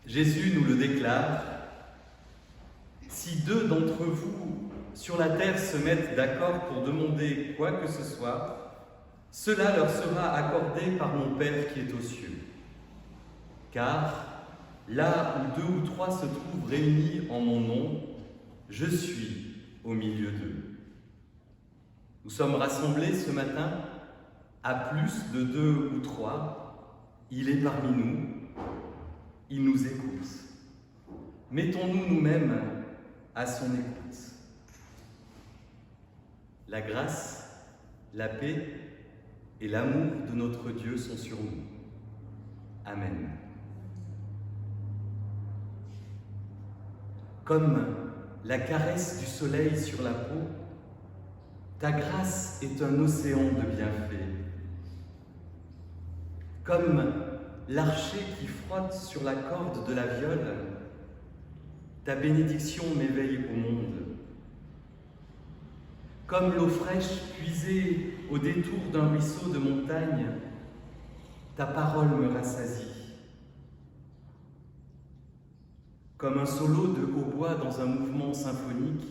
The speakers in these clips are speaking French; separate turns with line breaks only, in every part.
Jésus nous le déclare, « Si deux d'entre vous sur la terre se mettent d'accord pour demander quoi que ce soit, cela leur sera accordé par mon Père qui est aux cieux. Car là où deux ou trois se trouvent réunis en mon nom, je suis au milieu d'eux. » Nous sommes rassemblés ce matin à plus de 2 ou 3. Il est parmi nous, il nous écoute. Mettons-nous nous-mêmes à son écoute. La grâce, la paix et l'amour de notre Dieu sont sur nous. Amen. Comme la caresse du soleil sur la peau, ta grâce est un océan de bienfaits. Comme l'archer qui frotte sur la corde de la viole, ta bénédiction m'éveille au monde. Comme l'eau fraîche puisée au détour d'un ruisseau de montagne, ta parole me rassasie. Comme un solo de hautbois dans un mouvement symphonique,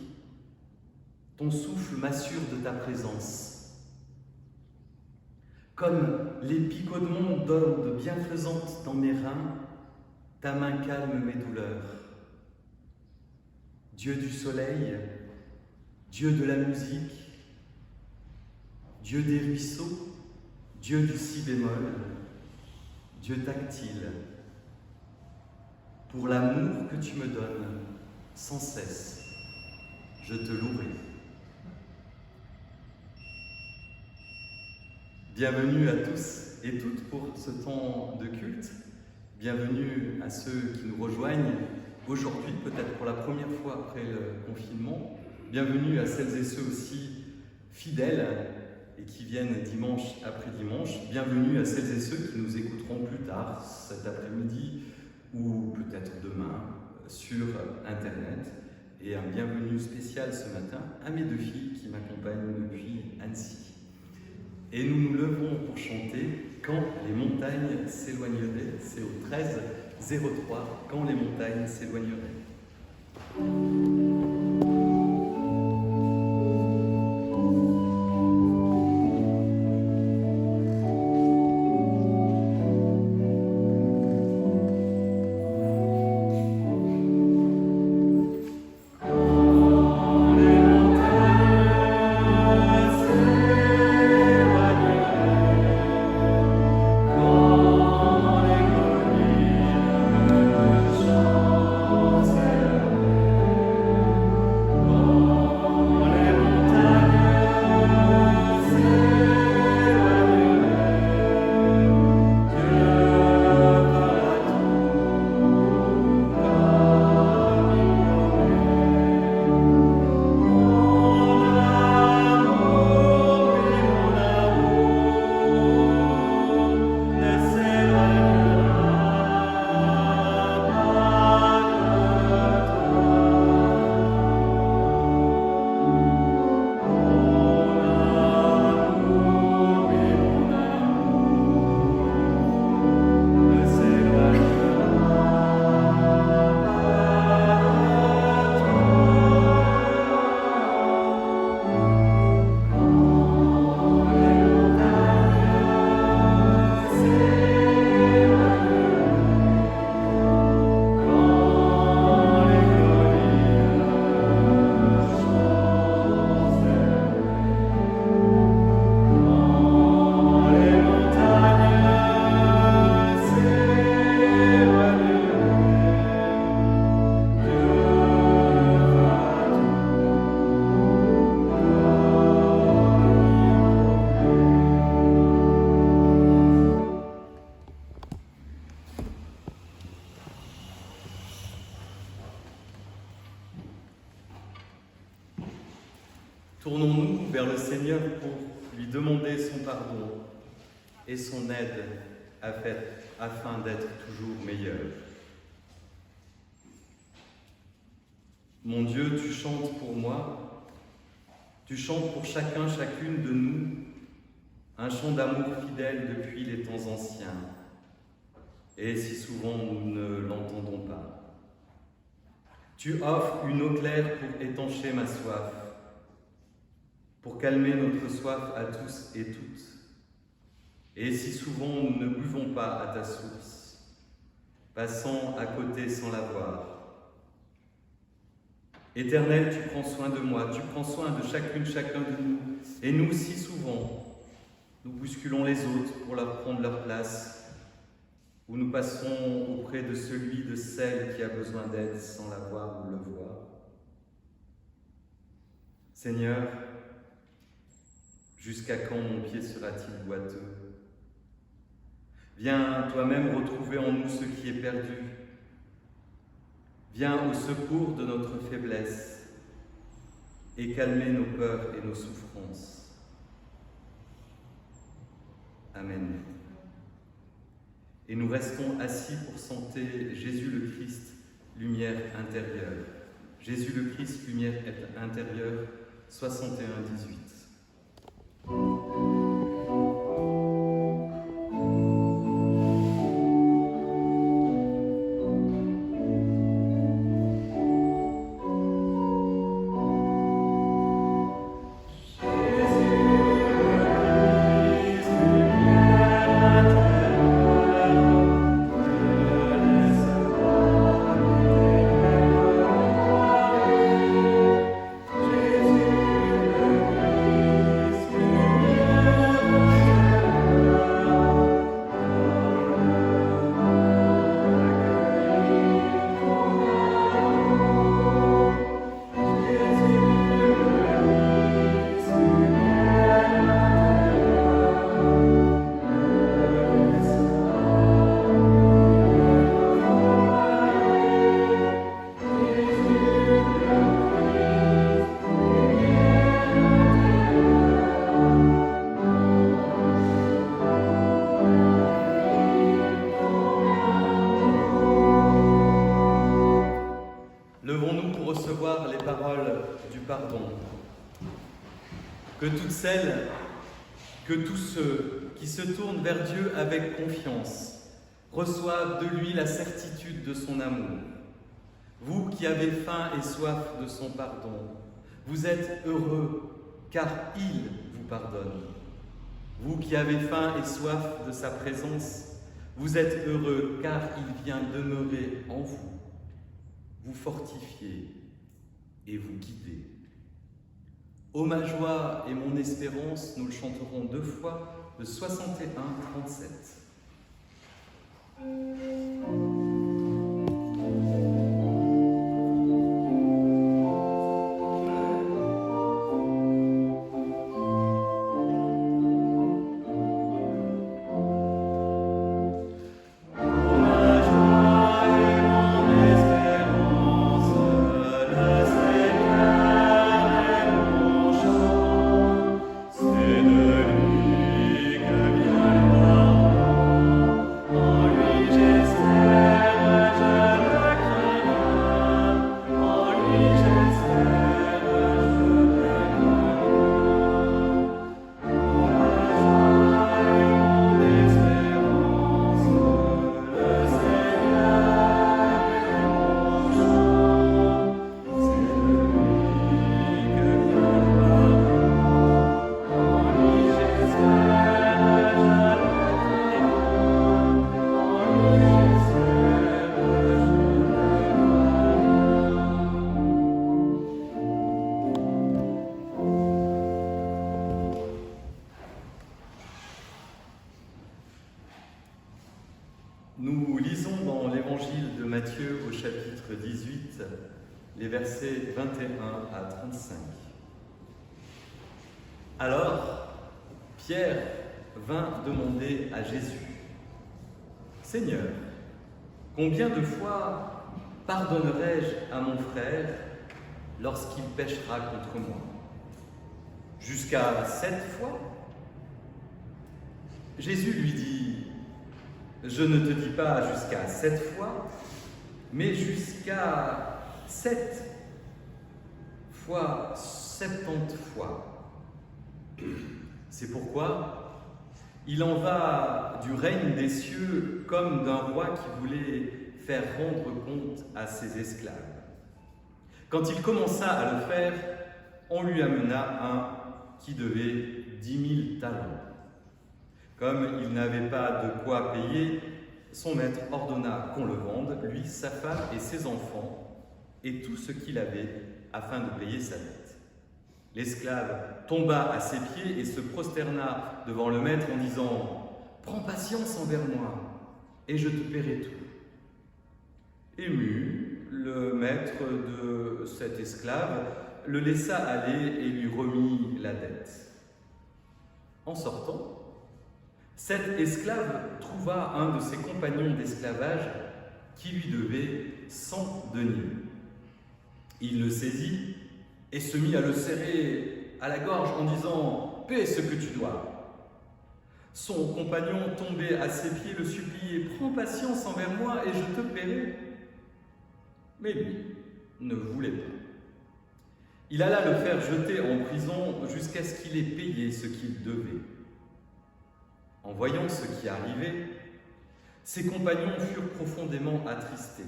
ton souffle m'assure de ta présence. Comme les picotements d'ondes bienfaisantes dans mes reins, ta main calme mes douleurs. Dieu du soleil, Dieu de la musique, Dieu des ruisseaux, Dieu du si bémol, Dieu tactile, pour l'amour que tu me donnes sans cesse, je te louerai. Bienvenue à tous et toutes pour ce temps de culte. Bienvenue à ceux qui nous rejoignent aujourd'hui, peut-être pour la première fois après le confinement. Bienvenue à celles et ceux aussi fidèles et qui viennent dimanche après dimanche. Bienvenue à celles et ceux qui nous écouteront plus tard, cet après-midi ou peut-être demain sur Internet. Et un bienvenue spécial ce matin à mes 2 filles qui m'accompagnent depuis Annecy. Et nous nous levons pour chanter « Quand les montagnes s'éloigneraient ». C'est au 13-03, « Quand les montagnes s'éloigneraient ». Tournons-nous vers le Seigneur pour lui demander son pardon et son aide afin d'être toujours meilleur. Mon Dieu, tu chantes pour moi, tu chantes pour chacun, chacune de nous, un chant d'amour fidèle depuis les temps anciens. Et si souvent nous ne l'entendons pas, Tu offres une eau claire pour étancher ma soif, pour calmer notre soif à tous et toutes. Et si souvent nous ne buvons pas à ta source, passant à côté sans la voir. Éternel, tu prends soin de moi, tu prends soin de chacune, chacun de nous. Et nous, si souvent, nous bousculons les autres pour leur prendre leur place, ou nous passons auprès de celui, de celle qui a besoin d'aide sans la voir ou le voir. Seigneur, jusqu'à quand mon pied sera-t-il boiteux? Viens toi-même retrouver en nous ce qui est perdu. Viens au secours de notre faiblesse et calmer nos peurs et nos souffrances. Amen. Et nous restons assis pour chanter Jésus le Christ, lumière intérieure. Jésus le Christ, lumière intérieure, 61-18. Que toutes celles, que tous ceux qui se tournent vers Dieu avec confiance reçoivent de lui la certitude de son amour. Vous qui avez faim et soif de son pardon, vous êtes heureux car il vous pardonne. Vous qui avez faim et soif de sa présence, vous êtes heureux car il vient demeurer en vous, vous fortifier et vous guider. Ô ma joie et mon espérance, nous le chanterons 2 fois, le 61-37. Nous lisons dans l'évangile de Matthieu au chapitre 18, les versets 21 à 35. Alors, Pierre vint demander à Jésus, « Seigneur, combien de fois pardonnerai-je à mon frère lorsqu'il péchera contre moi? Jusqu'à 7 fois ?» Jésus lui dit, « Je ne te dis pas jusqu'à 7 fois, mais jusqu'à 7 fois 70 fois. » C'est pourquoi il en va du règne des cieux comme d'un roi qui voulait faire rendre compte à ses esclaves. Quand il commença à le faire, on lui amena un qui devait 10 000 talents. Comme il n'avait pas de quoi payer, son maître ordonna qu'on le vende, lui, sa femme et ses enfants, et tout ce qu'il avait, afin de payer sa dette. L'esclave tomba à ses pieds et se prosterna devant le maître en disant « Prends patience envers moi, et je te paierai tout. » Ému, le maître de cet esclave le laissa aller et lui remit la dette. En sortant, cet esclave trouva un de ses compagnons d'esclavage qui lui devait 100 deniers. Il le saisit et se mit à le serrer à la gorge en disant « Paie ce que tu dois ». Son compagnon, tombé à ses pieds, le suppliait « Prends patience envers moi et je te paierai ». Mais lui ne voulait pas. Il alla le faire jeter en prison jusqu'à ce qu'il ait payé ce qu'il devait. En voyant ce qui arrivait, ses compagnons furent profondément attristés.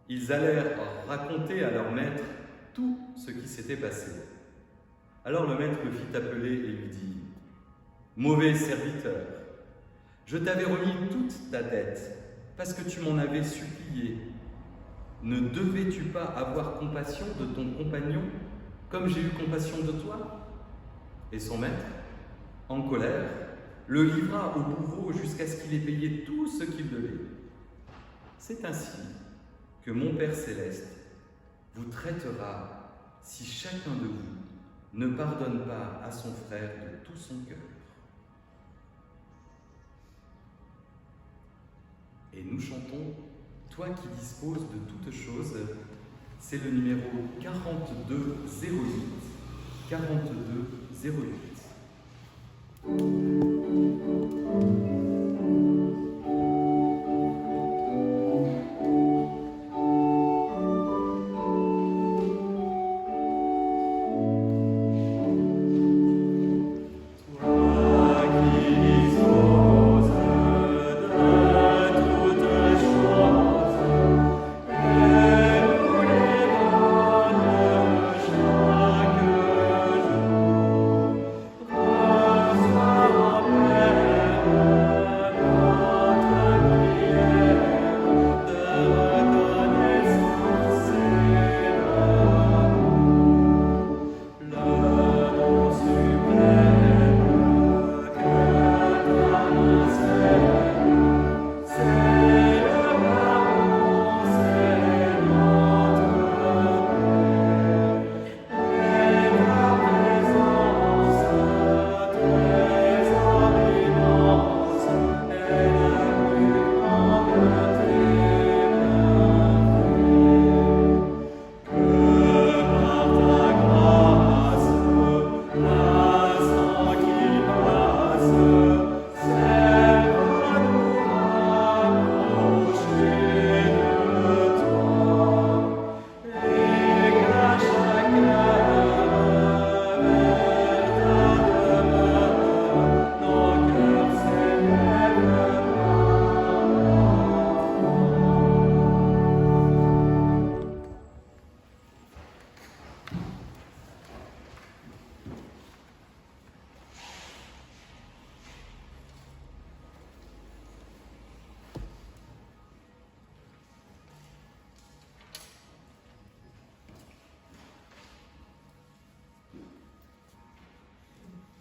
Ils allèrent raconter à leur maître tout ce qui s'était passé. Alors le maître le fit appeler et lui dit « Mauvais serviteur, je t'avais remis toute ta dette parce que tu m'en avais supplié. Ne devais-tu pas avoir compassion de ton compagnon comme j'ai eu compassion de toi ?» Et son maître, en colère, le livra au bourreau jusqu'à ce qu'il ait payé tout ce qu'il devait. C'est ainsi que mon Père céleste vous traitera si chacun de vous ne pardonne pas à son frère de tout son cœur. Et nous chantons « Toi qui disposes de toutes choses », c'est le numéro 4208, 4208.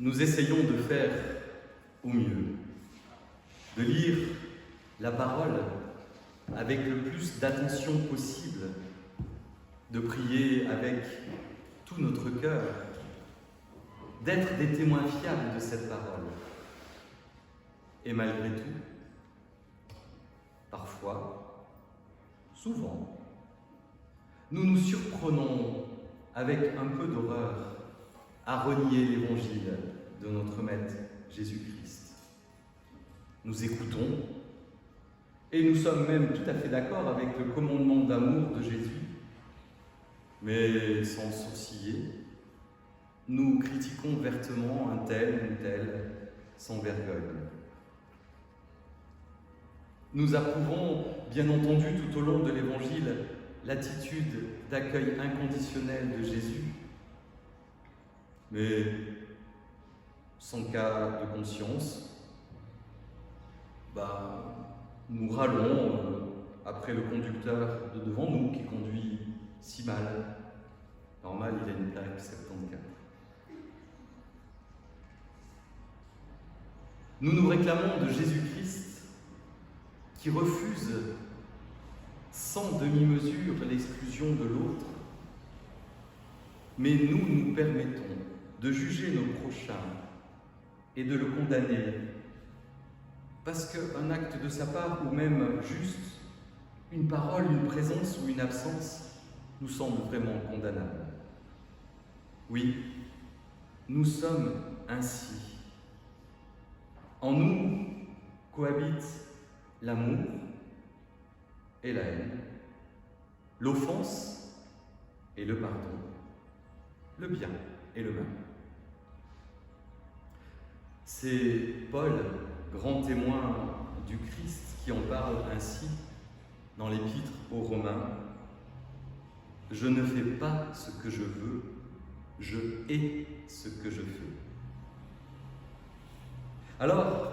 Nous essayons de faire au mieux, de lire la parole avec le plus d'attention possible, de prier avec tout notre cœur, d'être des témoins fiables de cette parole. Et malgré tout, parfois, souvent, nous nous surprenons avec un peu d'horreur à renier l'évangile de notre Maître Jésus-Christ. Nous écoutons et nous sommes même tout à fait d'accord avec le commandement d'amour de Jésus, mais sans sourciller, nous critiquons vertement un tel ou une telle sans vergogne. Nous approuvons, bien entendu, tout au long de l'Évangile, l'attitude d'accueil inconditionnel de Jésus, mais sans cas de conscience, nous râlons après le conducteur de devant nous qui conduit si mal. Normal, il a une plaque 74. Nous nous réclamons de Jésus-Christ qui refuse sans demi-mesure l'exclusion de l'autre, mais nous permettons de juger nos prochains et de le condamner parce qu'un acte de sa part ou même juste une parole, une présence ou une absence nous semble vraiment condamnable. Oui, nous sommes ainsi. En nous cohabitent l'amour et la haine, l'offense et le pardon, le bien et le mal. C'est Paul, grand témoin du Christ, qui en parle ainsi dans l'Épître aux Romains. « Je ne fais pas ce que je veux, je hais ce que je fais. » Alors,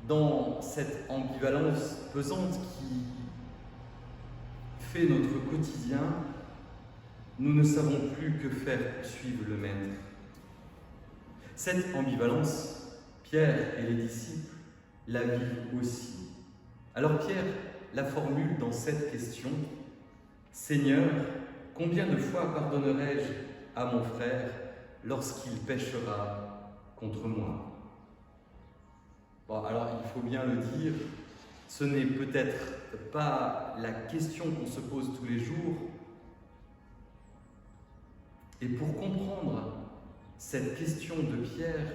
dans cette ambivalence pesante qui fait notre quotidien, nous ne savons plus que faire pour suivre le Maître. Cette ambivalence, Pierre et les disciples la vivent aussi. Alors Pierre la formule dans cette question: « Seigneur, combien de fois pardonnerai-je à mon frère lorsqu'il péchera contre moi ?» Bon, alors il faut bien le dire, ce n'est peut-être pas la question qu'on se pose tous les jours. Et pour comprendre cette question de Pierre,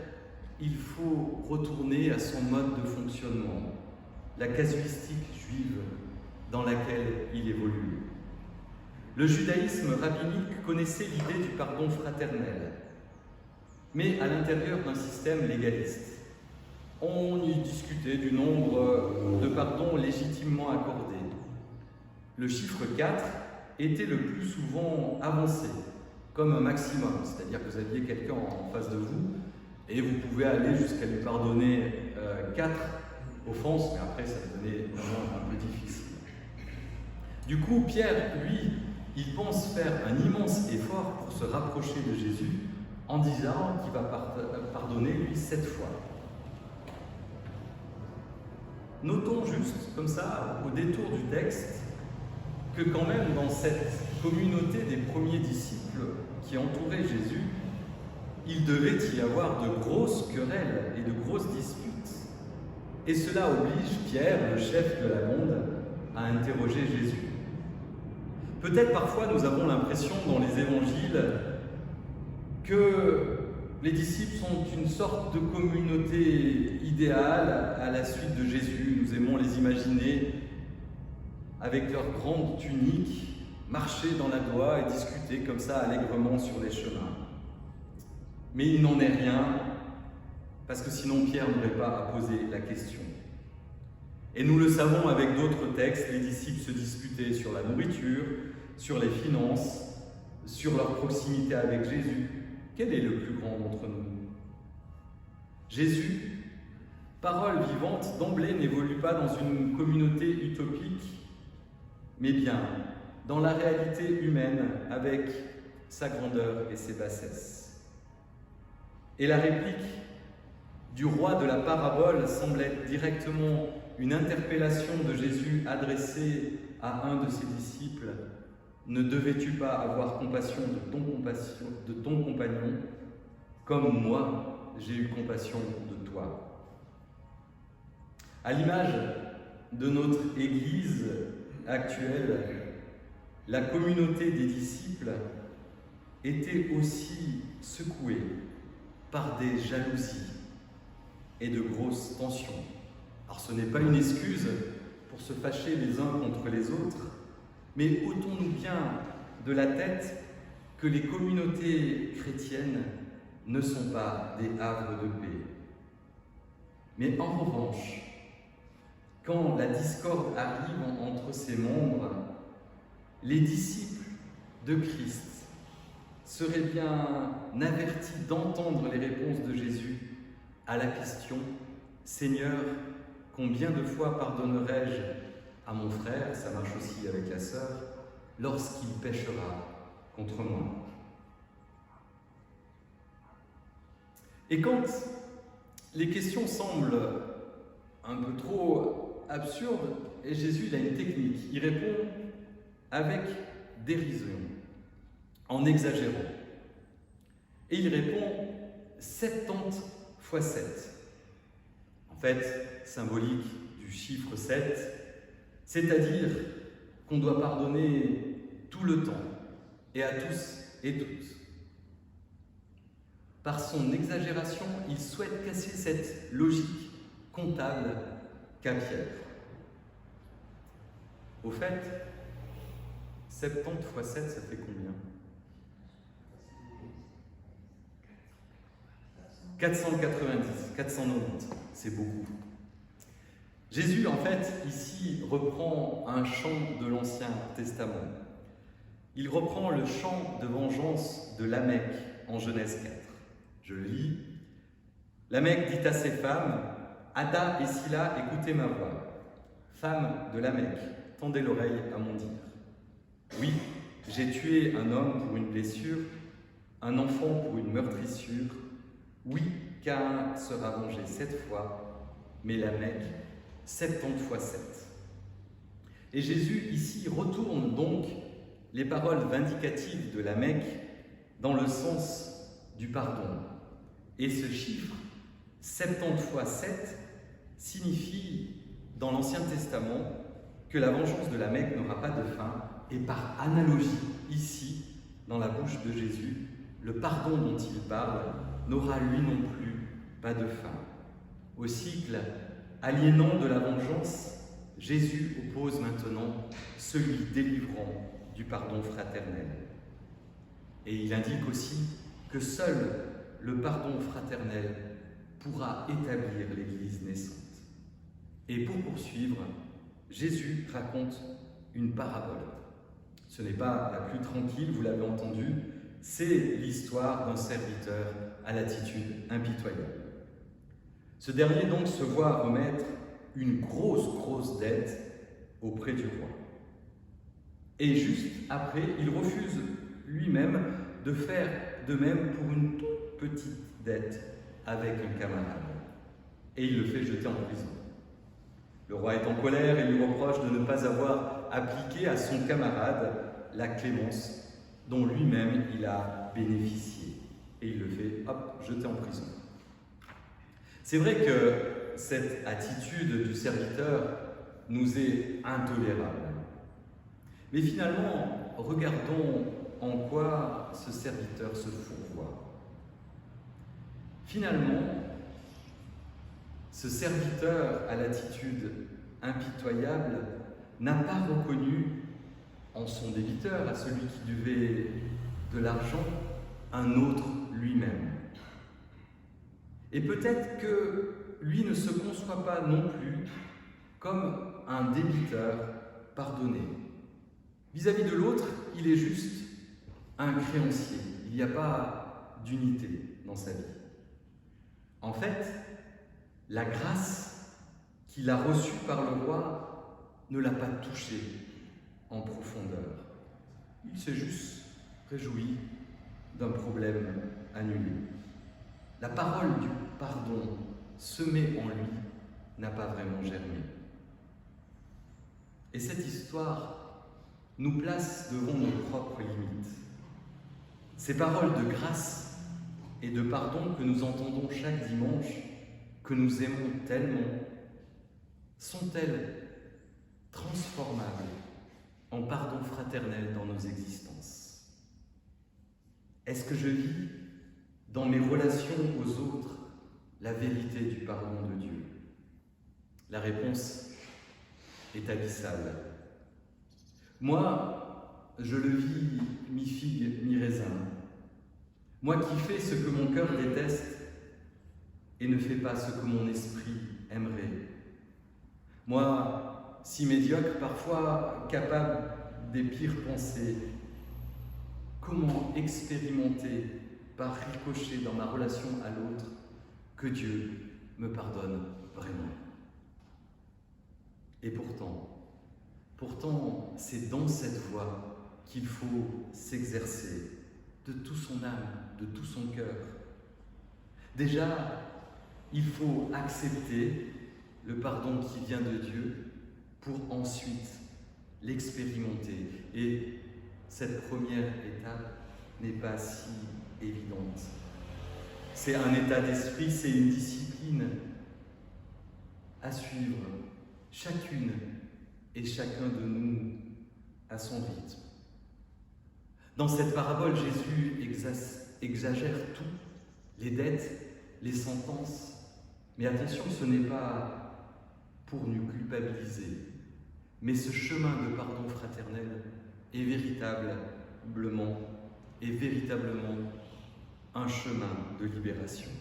il faut retourner à son mode de fonctionnement, la casuistique juive dans laquelle il évolue. Le judaïsme rabbinique connaissait l'idée du pardon fraternel, mais à l'intérieur d'un système légaliste. On y discutait du nombre de pardons légitimement accordés. Le chiffre 4 était le plus souvent avancé, comme un maximum, c'est-à-dire que vous aviez quelqu'un en face de vous et vous pouvez aller jusqu'à lui pardonner 4 offenses, mais après ça devenait vraiment un peu difficile. Du coup, Pierre, lui, il pense faire un immense effort pour se rapprocher de Jésus en disant qu'il va pardonner lui 7 fois. Notons juste, comme ça, au détour du texte, que quand même dans cette communauté des premiers disciples qui entouraient Jésus, il devait y avoir de grosses querelles et de grosses disputes. Et cela oblige Pierre, le chef de la bande, à interroger Jésus. Peut-être parfois nous avons l'impression dans les évangiles que les disciples sont une sorte de communauté idéale à la suite de Jésus. Nous aimons les imaginer avec leurs grandes tuniques, marcher dans la doua et discuter comme ça allègrement sur les chemins. Mais il n'en est rien, parce que sinon Pierre n'aurait pas à poser la question. Et nous le savons avec d'autres textes, les disciples se disputaient sur la nourriture, sur les finances, sur leur proximité avec Jésus. Quel est le plus grand d'entre nous? Jésus, parole vivante, d'emblée n'évolue pas dans une communauté utopique, mais bien dans la réalité humaine avec sa grandeur et ses bassesses. Et la réplique du roi de la parabole semble être directement une interpellation de Jésus adressée à un de ses disciples. Ne devais-tu pas avoir compassion de ton compagnon, comme moi j'ai eu compassion de toi? À l'image de notre Église actuelle, la communauté des disciples était aussi secouée par des jalousies et de grosses tensions. Alors ce n'est pas une excuse pour se fâcher les uns contre les autres, mais ôtons-nous bien de la tête que les communautés chrétiennes ne sont pas des havres de paix. Mais en revanche, quand la discorde arrive entre ses membres, les disciples de Christ seraient bien avertis d'entendre les réponses de Jésus à la question « Seigneur, combien de fois pardonnerai-je à mon frère ?» ça marche aussi avec la sœur, « lorsqu'il péchera contre moi ?» Et quand les questions semblent un peu trop absurdes, et Jésus il a une technique, il répond avec dérision, en exagérant. Et il répond 70 fois 7. En fait, symbolique du chiffre 7, c'est-à-dire qu'on doit pardonner tout le temps, et à tous et toutes. Par son exagération, il souhaite casser cette logique comptable qu'a Pierre. Au fait, 70 fois 7, ça fait combien ? 490, 490, c'est beaucoup. Jésus, en fait, ici, reprend un chant de l'Ancien Testament. Il reprend le chant de vengeance de Lamech en Genèse 4. Je le lis. Lamech dit à ses femmes, « Ada et Sila, écoutez ma voix. Femmes de Lamech, tendez l'oreille à mon dire. Oui, j'ai tué un homme pour une blessure, un enfant pour une meurtrissure. Oui, Caïn sera vengé 7 fois, mais Lamech 70 fois 7. » Et Jésus ici retourne donc les paroles vindicatives de Lamech dans le sens du pardon. Et ce chiffre, 70 fois 7, signifie dans l'Ancien Testament que la vengeance de Lamech n'aura pas de fin, et par analogie, ici, dans la bouche de Jésus, le pardon dont il parle n'aura lui non plus pas de fin. Au cycle aliénant de la vengeance, Jésus oppose maintenant celui délivrant du pardon fraternel. Et il indique aussi que seul le pardon fraternel pourra établir l'Église naissante. Et pour poursuivre, Jésus raconte une parabole. Ce n'est pas la plus tranquille, vous l'avez entendu, c'est l'histoire d'un serviteur à l'attitude impitoyable. Ce dernier donc se voit remettre une grosse dette auprès du roi. Et juste après, il refuse lui-même de faire de même pour une toute petite dette avec un camarade. Et il le fait jeter en prison. Le roi est en colère et lui reproche de ne pas avoir appliqué à son camarade la clémence dont lui-même il a bénéficié. Et il le fait, hop, jeter en prison. C'est vrai que cette attitude du serviteur nous est intolérable. Mais finalement, regardons en quoi ce serviteur se fourvoie. Finalement, ce serviteur à l'attitude impitoyable n'a pas reconnu en son débiteur, à celui qui devait de l'argent, un autre lui-même. Et peut-être que lui ne se conçoit pas non plus comme un débiteur pardonné. Vis-à-vis de l'autre, il est juste un créancier. Il n'y a pas d'unité dans sa vie. En fait, la grâce qu'il a reçue par le roi ne l'a pas touché en profondeur. Il s'est juste réjoui d'un problème annulé. La parole du pardon semée en lui n'a pas vraiment germé. Et cette histoire nous place devant nos propres limites. Ces paroles de grâce et de pardon que nous entendons chaque dimanche, que nous aimons tellement, sont-elles transformables en pardon fraternel dans nos existences? Est-ce que je vis dans mes relations aux autres la vérité du pardon de Dieu? La réponse est abyssale. Moi, je le vis mi-figue, mi-raisin. Moi qui fais ce que mon cœur déteste et ne fais pas ce que mon esprit aimerait. Moi, si médiocre, parfois capable des pires pensées. Comment expérimenter par ricochet dans ma relation à l'autre que Dieu me pardonne vraiment? Et pourtant, c'est dans cette voie qu'il faut s'exercer de tout son âme, de tout son cœur. Déjà, il faut accepter le pardon qui vient de Dieu pour ensuite l'expérimenter. Et cette première étape n'est pas si évidente. C'est un état d'esprit, c'est une discipline à suivre, chacune et chacun de nous à son rythme. Dans cette parabole, Jésus exagère tout, les dettes, les sentences. Mais attention, ce n'est pas pour nous culpabiliser, mais ce chemin de pardon fraternel est véritablement un chemin de libération.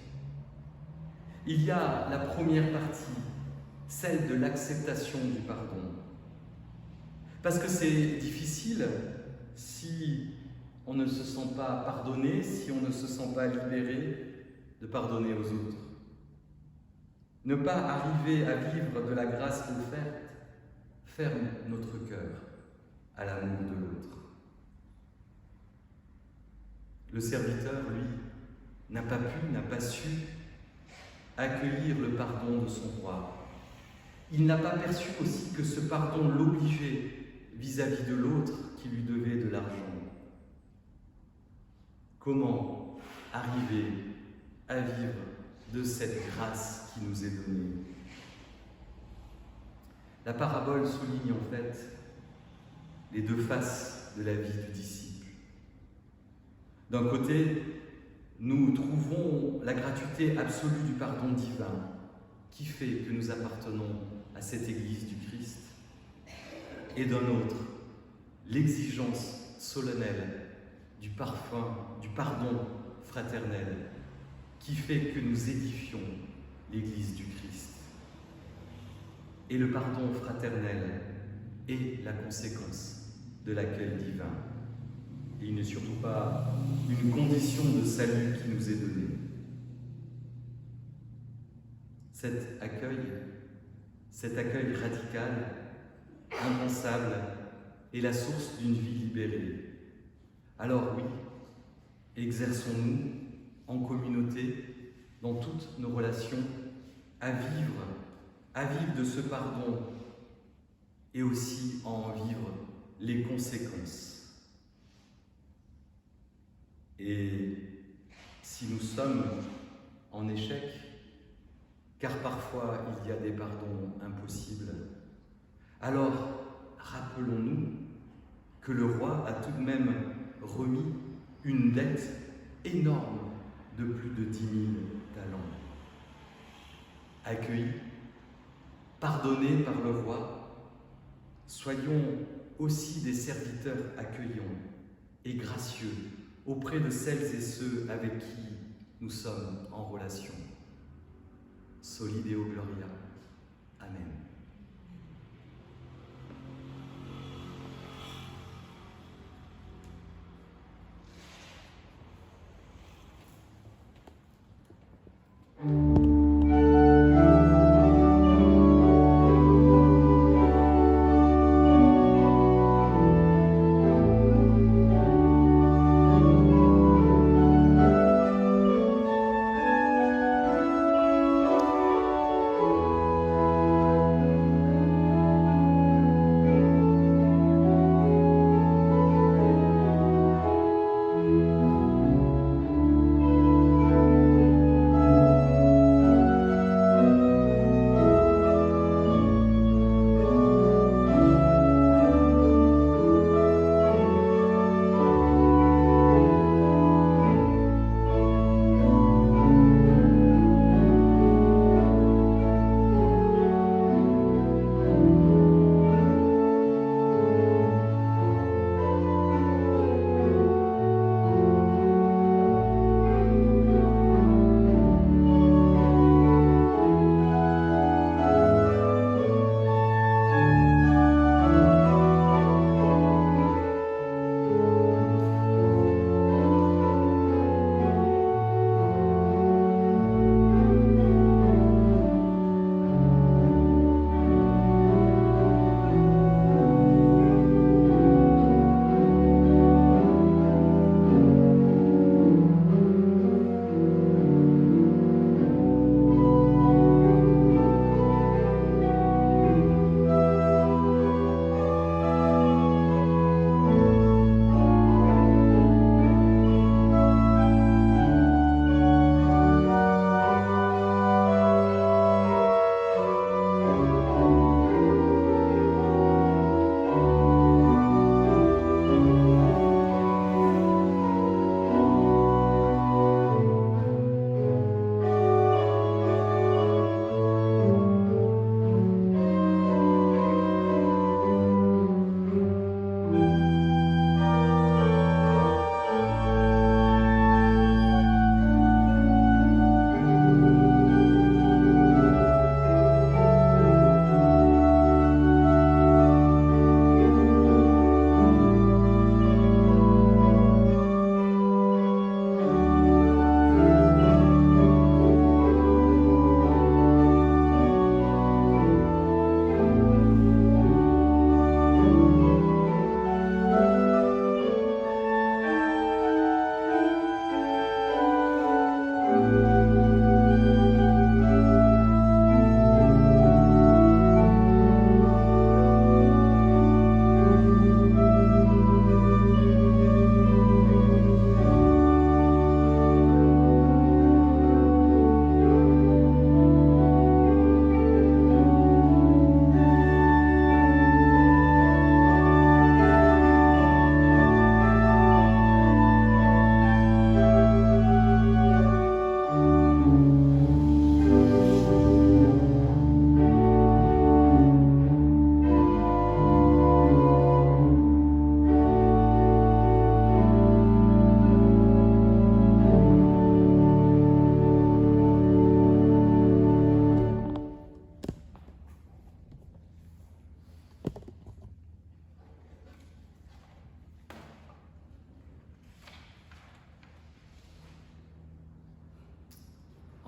Il y a la première partie, celle de l'acceptation du pardon. Parce que c'est difficile si on ne se sent pas pardonné, si on ne se sent pas libéré, de pardonner aux autres. Ne pas arriver à vivre de la grâce offerte ferme notre cœur à l'amour de l'autre. Le serviteur, lui, n'a pas su accueillir le pardon de son roi. Il n'a pas perçu aussi que ce pardon l'obligeait vis-à-vis de l'autre qui lui devait de l'argent. Comment arriver à vivre de cette grâce qui nous est donnée? La parabole souligne en fait les deux faces de la vie du disciple. D'un côté, nous trouvons la gratuité absolue du pardon divin qui fait que nous appartenons à cette Église du Christ. Et d'un autre, l'exigence solennelle du pardon fraternel qui fait que nous édifions l'Église du Christ. Et le pardon fraternel est la conséquence de l'accueil divin. Et il n'est surtout pas une condition de salut qui nous est donnée. Cet accueil radical, impensable, est la source d'une vie libérée. Alors oui, exerçons-nous en communauté, dans toutes nos relations, à vivre de ce pardon et aussi à en vivre les conséquences. Et si nous sommes en échec, car parfois il y a des pardons impossibles, alors rappelons-nous que le roi a tout de même remis une dette énorme de plus de 10 000 talents. Accueillis, pardonnés par le roi, soyons aussi des serviteurs accueillants et gracieux auprès de celles et ceux avec qui nous sommes en relation. Soli Deo Gloria. Amen.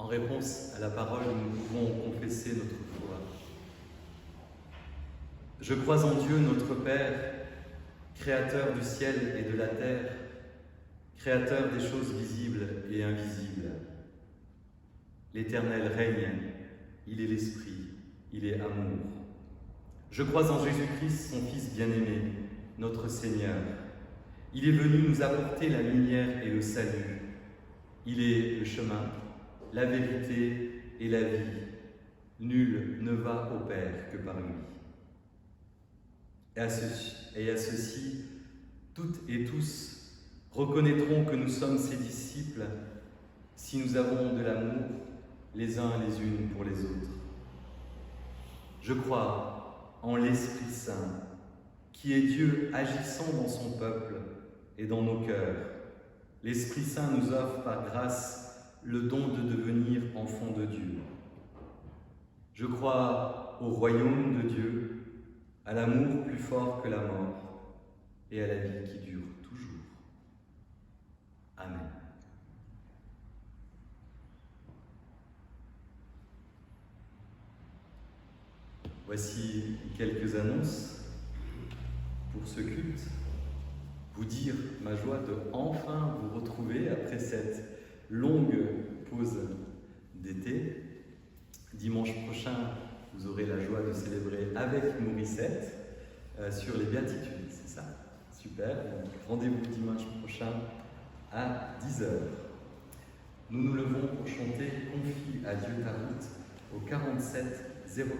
En réponse à la parole, nous pouvons confesser notre foi. Je crois en Dieu, notre Père, Créateur du ciel et de la terre, Créateur des choses visibles et invisibles. L'Éternel règne, il est l'Esprit, il est amour. Je crois en Jésus-Christ, son Fils bien-aimé, notre Seigneur. Il est venu nous apporter la lumière et le salut. Il est le chemin, la vérité et la vie. Nul ne va au Père que par lui. Et à ceci, toutes et tous reconnaîtront que nous sommes ses disciples si nous avons de l'amour les uns les unes pour les autres. Je crois en l'Esprit Saint, qui est Dieu agissant dans son peuple et dans nos cœurs. L'Esprit Saint nous offre par grâce le don de devenir enfants de Dieu. Je crois au royaume de Dieu, à l'amour plus fort que la mort et à la vie qui dure toujours. Amen. Voici quelques annonces pour ce culte. Vous dire ma joie de enfin vous retrouver après cette longue pause d'été. Dimanche prochain, vous aurez la joie de célébrer avec Morissette sur les béatitudes, c'est ça? Super. Rendez-vous dimanche prochain à 10h. Nous nous levons pour chanter « Confie à Dieu ta route » au 47-04.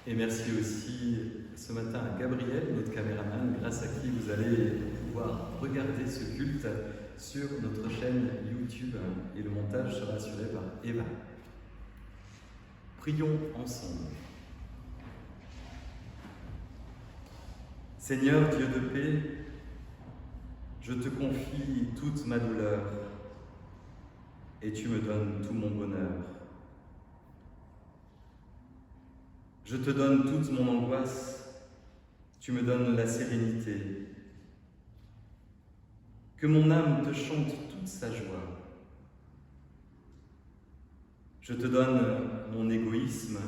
Et merci aussi ce matin à Gabriel, notre caméraman, grâce à qui vous allez pouvoir regarder ce culte sur notre chaîne YouTube et le montage sera assuré par Eva. Prions ensemble. Seigneur Dieu de paix, je te confie toute ma douleur et tu me donnes tout mon bonheur. Je te donne toute mon angoisse, tu me donnes la sérénité. Que mon âme te chante toute sa joie. Je te donne mon égoïsme,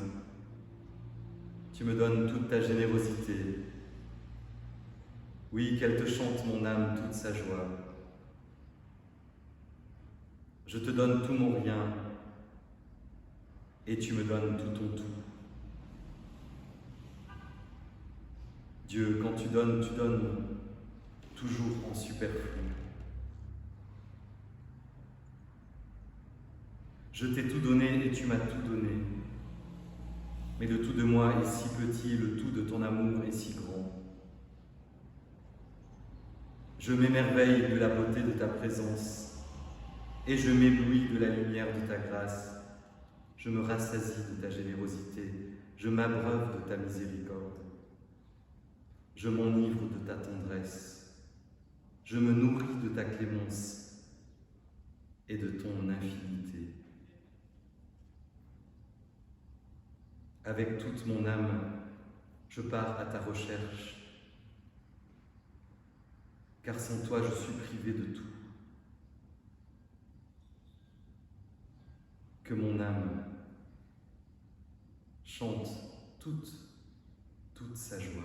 tu me donnes toute ta générosité. Oui, qu'elle te chante mon âme toute sa joie. Je te donne tout mon rien et tu me donnes tout ton tout. Dieu, quand tu donnes toujours en superflu. Je t'ai tout donné et tu m'as tout donné. Mais le tout de moi est si petit et le tout de ton amour est si grand. Je m'émerveille de la beauté de ta présence et je m'éblouis de la lumière de ta grâce. Je me rassasie de ta générosité, je m'abreuve de ta miséricorde. Je m'enivre de ta tendresse, je me nourris de ta clémence et de ton infinité. Avec toute mon âme, je pars à ta recherche, car sans toi je suis privé de tout. Que mon âme chante toute sa joie.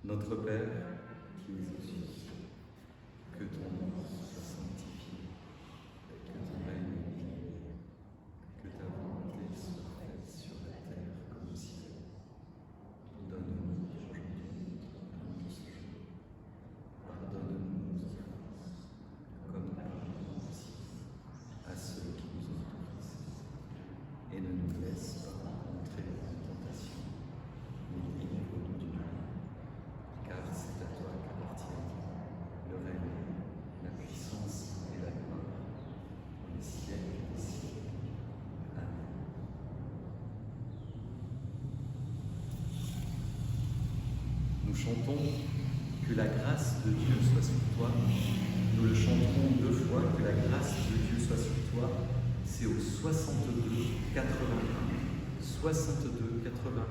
Notre Père, qui es aux cieux, que ton nom soit sanctifié, que ton règne vienne, que ta volonté soit faite sur la terre comme au ciel. Donne-nous aujourd'hui notre jour. Pardonne-nous nos offenses, comme nous pardonnons aussi à ceux qui nous ont offensés. Et ne nous laisse pas entrer en tentation, mais délivre-nous du mal. Car c'est à toi qu'appartiennent le règne, la puissance et la gloire, pour les siècles des siècles. Amen. Nous chantons que la grâce de Dieu soit sur toi. Nous le chanterons 2 fois, que la grâce de Dieu soit sur toi. C'est au 62 81. 62 81.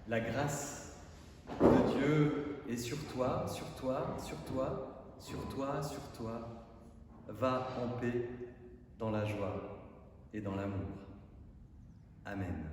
La grâce de Dieu est sur toi, sur toi, sur toi, sur toi, sur toi. Va en paix dans la joie et dans l'amour. Amen.